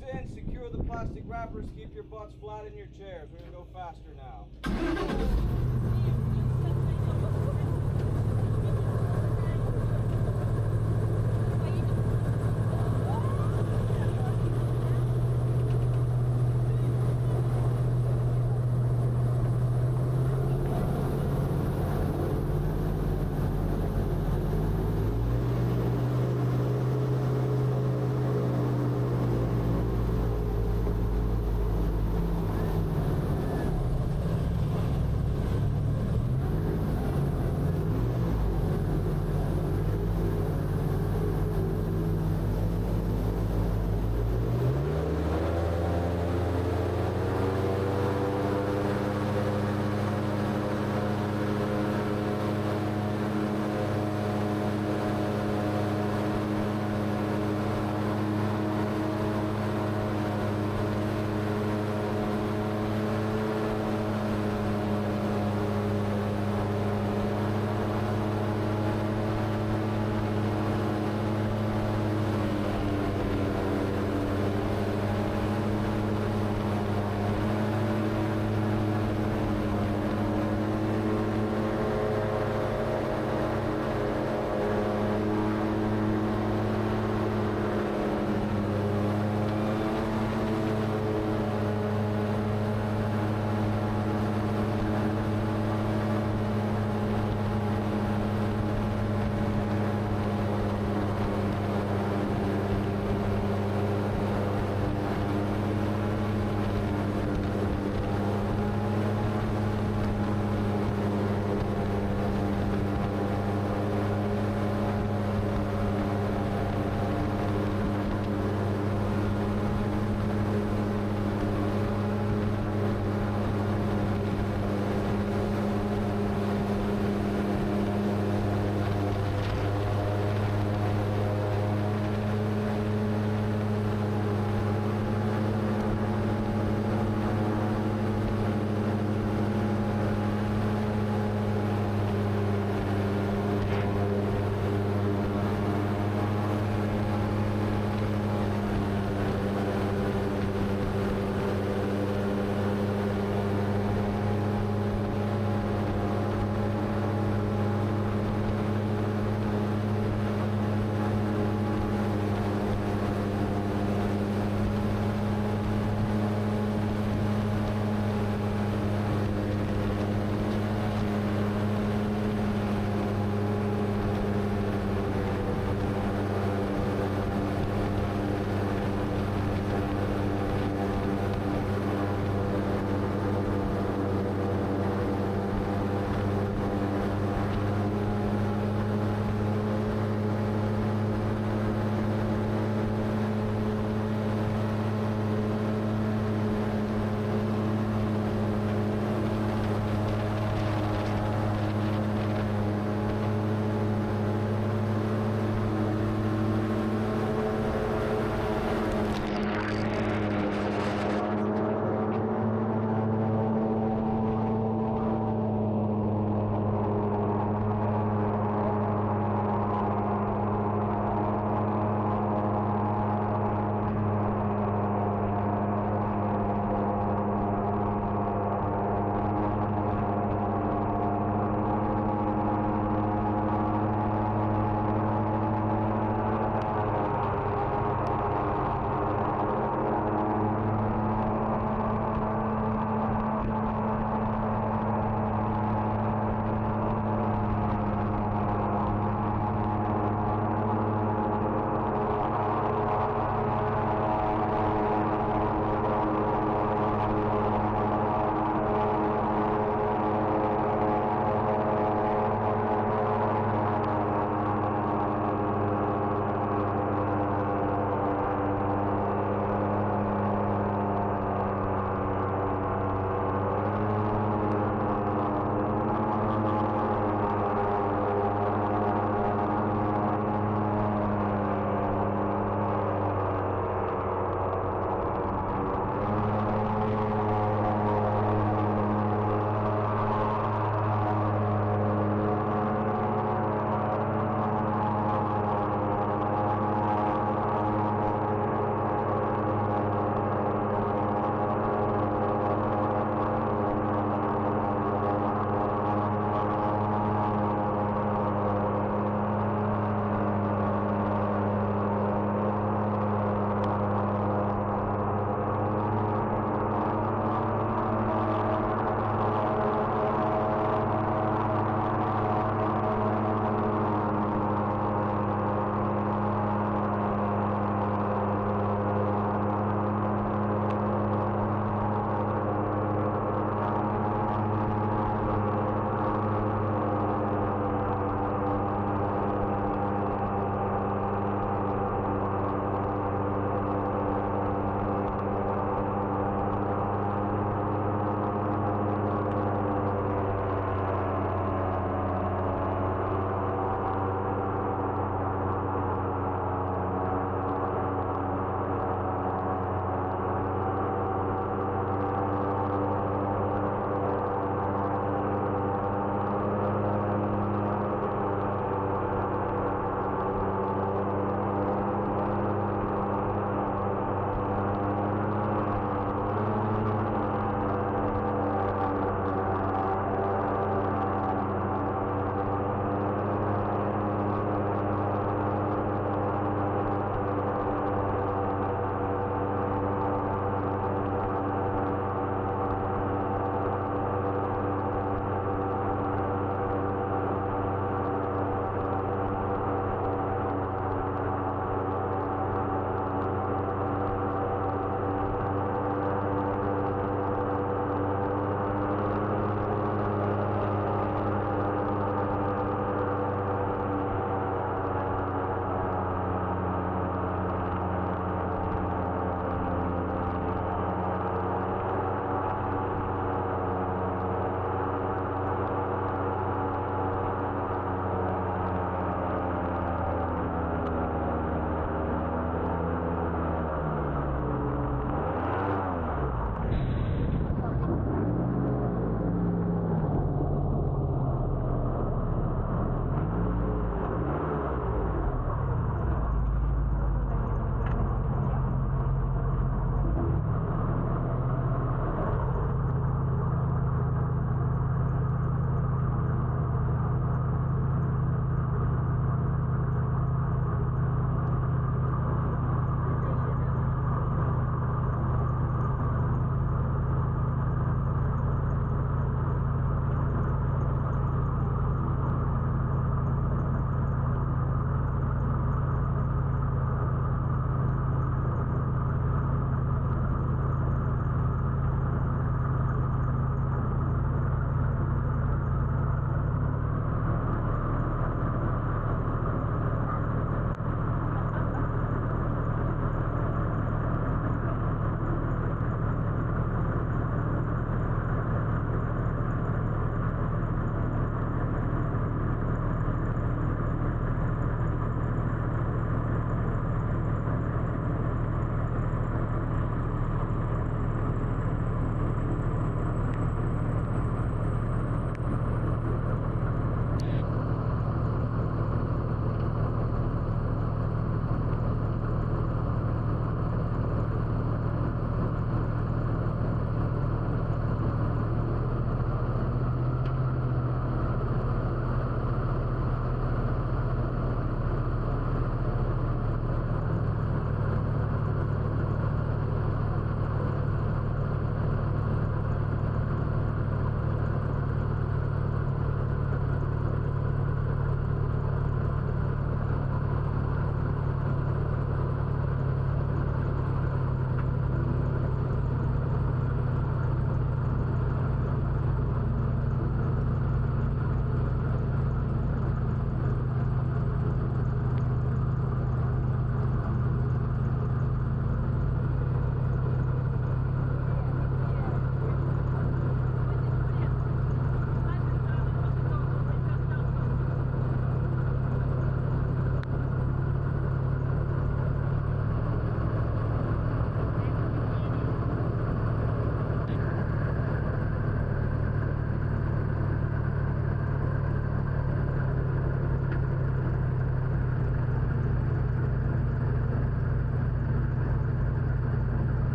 locks in, secure the plastic wrappers, keep your butts flat in your chairs. We're going to go faster now.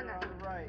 on the right.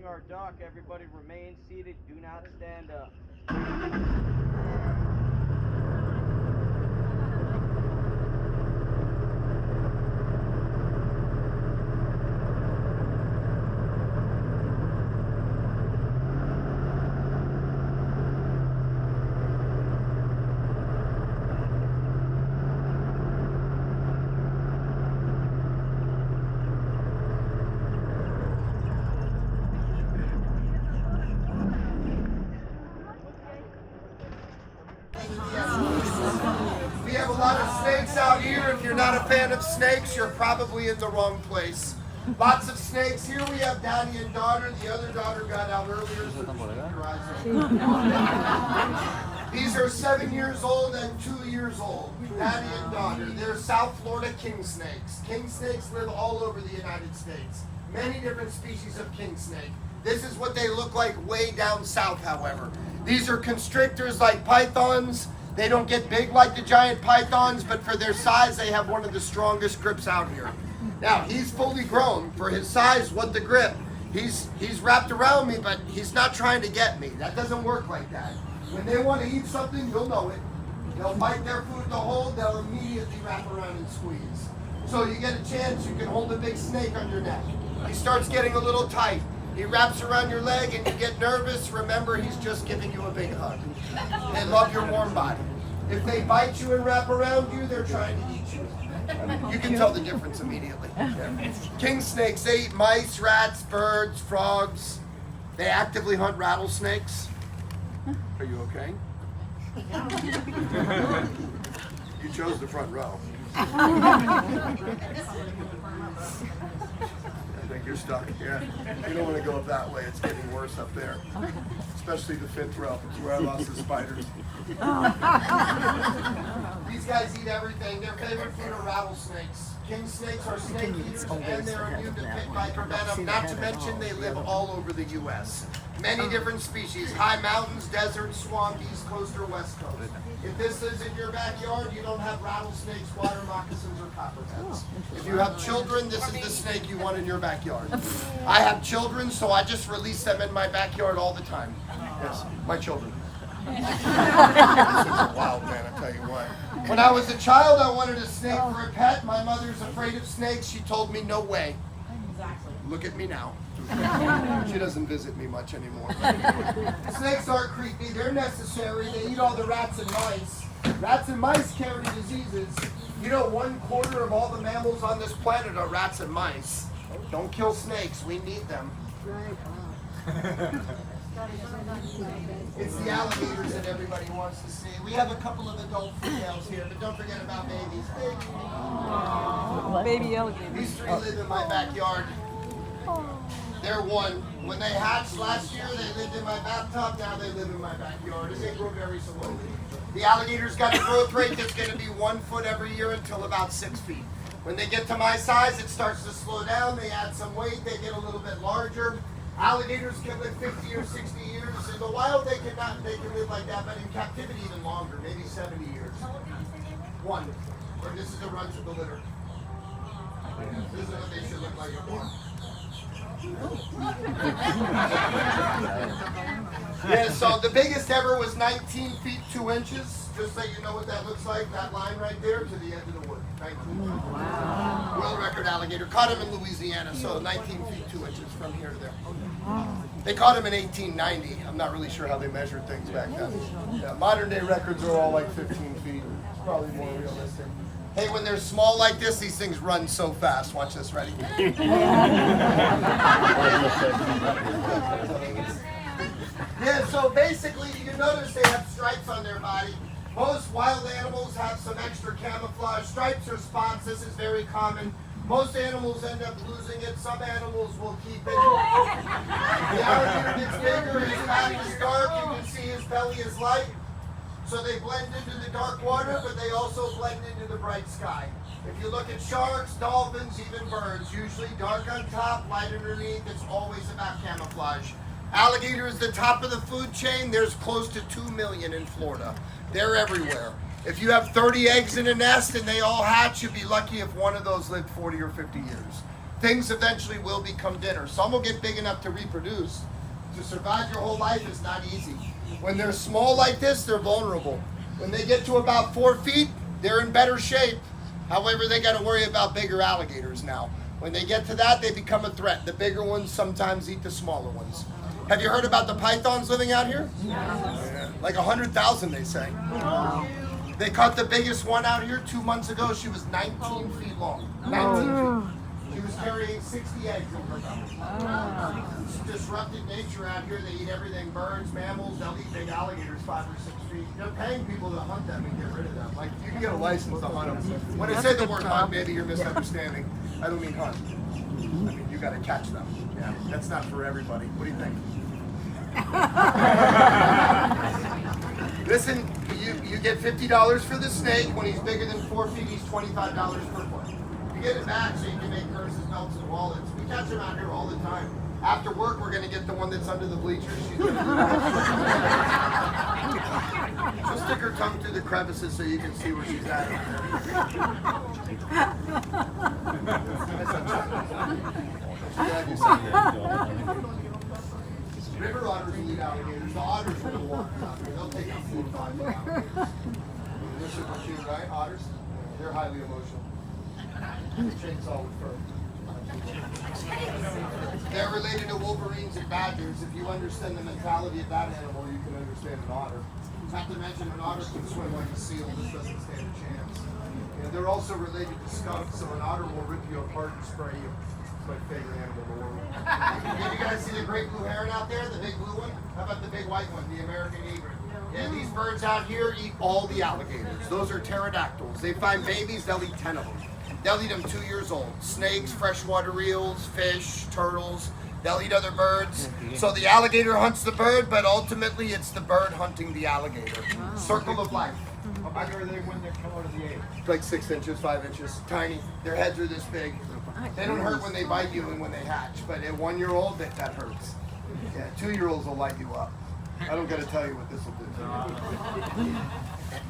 Our dock. Everybody remain seated. Do not stand up. We have a lot of snakes out here. If you're not a fan of snakes, you're probably in the wrong place. Lots of snakes. Here we have Daddy and daughter. The other daughter got out earlier, so keep your eyes open. These are 7 years old and 2 years old. Daddy and daughter. They're South Florida king snakes. King snakes live all over the United States. Many different species of king snake. This is what they look like way down south, however. These are constrictors like pythons. They don't get big like the giant pythons, but for their size, they have one of the strongest grips out here. Now, he's fully grown. For his size, what the grip? He's wrapped around me, but he's not trying to get me. That doesn't work like that. When they want to eat something, you'll know it. They'll bite their food to hold, they'll immediately wrap around and squeeze. So you get a chance, you can hold a big snake on your neck. He starts getting a little tight. He wraps around your leg and you get nervous. Remember, he's just giving you a big hug. They love your warm body. If they bite you and wrap around you, they're trying to eat you. You can tell the difference immediately. King snakes, they eat mice, rats, birds, frogs. They actively hunt rattlesnakes. Are you okay? You chose the front row. I think you're stuck. Yeah. You don't want to go up that way. It's getting worse up there. Especially the fifth row. It's where I lost the spiders. These guys eat everything. Their favorite food are rattlesnakes. King snakes are snake eaters and they're immune to pit bite venom. Not to mention they live all over the U.S. Many different species. High mountains, deserts, swamp, east coast or west coast. If this is in your backyard, you don't have rattlesnakes, water moccasins, or copperheads. If you have children, this is the snake you want in your backyard. I have children, so I just release them in my backyard all the time. Yes, my children. This is a wild man, I tell you what. When I was a child, I wanted a snake for a pet. My mother's afraid of snakes. She told me, no way. Look at me now. She doesn't visit me much anymore. Snakes aren't creepy. They're necessary. They eat all the rats and mice. Rats and mice carry diseases. You know, 1/4 of all the mammals on this planet are rats and mice. Don't kill snakes. We need them. It's the alligators that everybody wants to see. We have a couple of adult females here, but don't forget about babies. Baby alligator. These 3 live in my backyard. They're 1. When they hatched last year, they lived in my bathtub. Now they live in my backyard, and they grow very slowly. The alligator's got a growth rate that's going to be 1 foot every year until about 6 feet. When they get to my size, it starts to slow down. They add some weight. They get a little bit larger. Alligators can live 50 or 60 years. In the wild, they can live like that, but in captivity even longer, maybe 70 years. 1. And this is the runs of the litter. This is what they should look like at 1. Yeah, so the biggest ever was 19 feet 2 inches. Just so you know what that looks like, that line right there to the edge of the wood. 19. Wow. World record alligator. Caught him in Louisiana, so 19 feet 2 inches from here to there. They caught him in 1890. I'm not really sure how they measured things back then. Yeah, modern day records are all like 15 feet. Probably more realistic. Hey, when they're small like this, these things run so fast. Watch this, ready? Yeah, so basically you notice they have stripes on their body. Most wild animals have some extra camouflage. Stripes or spots, this is very common. Most animals end up losing it. Some animals will keep it. The alligator gets bigger, his back is dark, you can see his belly is light. So they blend into the dark water, but they also blend into the bright sky. If you look at sharks, dolphins, even birds, usually dark on top, light underneath, it's always about camouflage. Alligator is the top of the food chain. There's close to 2 million in Florida. They're everywhere. If you have 30 eggs in a nest and they all hatch, you'd be lucky if one of those lived 40 or 50 years. Things eventually will become dinner. Some will get big enough to reproduce. To survive your whole life is not easy. When they're small like this, they're vulnerable. When they get to about 4 feet, they're in better shape. However, they got to worry about bigger alligators now. When they get to that, they become a threat. The bigger ones sometimes eat the smaller ones. Have you heard about the pythons living out here? Yeah. Like 100,000, they say. They caught the biggest one out here 2 months ago. She was 19 feet long. 19 feet. She was carrying 60 eggs in her belly. It's disrupted nature out here. They eat everything, birds, mammals. They'll eat big alligators 5 or 6 feet. They're paying people to hunt them and get rid of them. Like, you can get a license to hunt them. When I say the word hunt, maybe you're misunderstanding. I don't mean hunt. I mean, you got to catch them. Yeah, that's not for everybody. What do you think? Listen, you get $50 for the snake. When he's bigger than 4 feet, he's $25 per foot. You get it back so you can make purses, belts, and wallets. We catch them out here all the time. After work, we're going to get the one that's under the bleachers. She'll stick her tongue through the crevices so you can see where she's at. River otters will eat alligators. The otters will walk out here. They'll take out 4 or 5 alligators. They're super cute, right? Otters? They're highly emotional. Chainsaw with fur. They're related to wolverines and badgers. If you understand the mentality of that animal, you can understand an otter. Not to mention an otter can swim like a seal. This doesn't stand a chance. And they're also related to skunks, so an otter will rip you apart and spray you. It's my favorite animal in the world. Did you guys see the great blue heron out there, the big blue one? How about the big white one, the American egret? Yeah, these birds out here eat all the alligators. Those are pterodactyls. They find babies, they'll eat 10 of them. They'll eat them 2 years old. Snakes, freshwater eels, fish, turtles. They'll eat other birds. So the alligator hunts the bird, but ultimately it's the bird hunting the alligator. Circle of life. How big are they when they come out of the egg? Like 6 inches, 5 inches. Tiny. Their heads are this big. They don't hurt when they bite you and when they hatch, but at 1 year old, that hurts. Yeah, 2-year-olds will light you up. I don't got to tell you what this will do.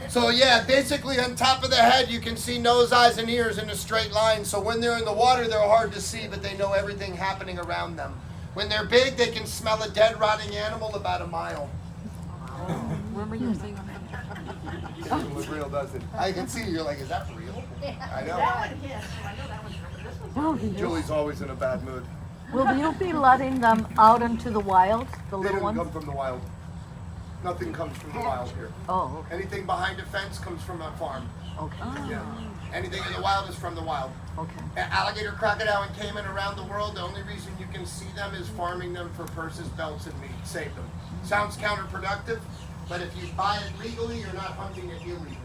So yeah, basically on top of the head, you can see nose, eyes, and ears in a straight line. So when they're in the water, they're hard to see, but they know everything happening around them. When they're big, they can smell a dead, rotting animal about a mile. Remember your thing? It looks real, doesn't it? I can see you're like, is that real? I know. That one, yes. I know that one's real. Julie's always in a bad mood. Will you be letting them out into the wild, the They little don't ones? come from the wild. Nothing comes from the wild here. Oh, Anything behind a fence comes from a farm. okay. Yeah. Anything in the wild is from the wild. Okay. Alligator, crocodile, and caiman around the world, the only reason you can see them is farming them for purses, belts, and meat. Save them. Sounds counterproductive, but if you buy it legally, you're not hunting it illegally.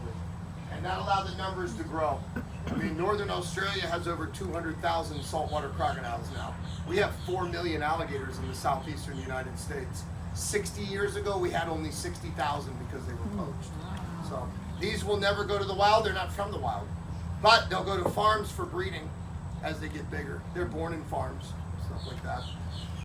And that allowed the numbers to grow. I mean, Northern Australia has over 200,000 saltwater crocodiles now. We have 4 million alligators in the southeastern United States. 60 years ago, we had only 60,000 because they were poached. So these will never go to the wild. They're not from the wild. But they'll go to farms for breeding as they get bigger. They're born in farms, stuff like that.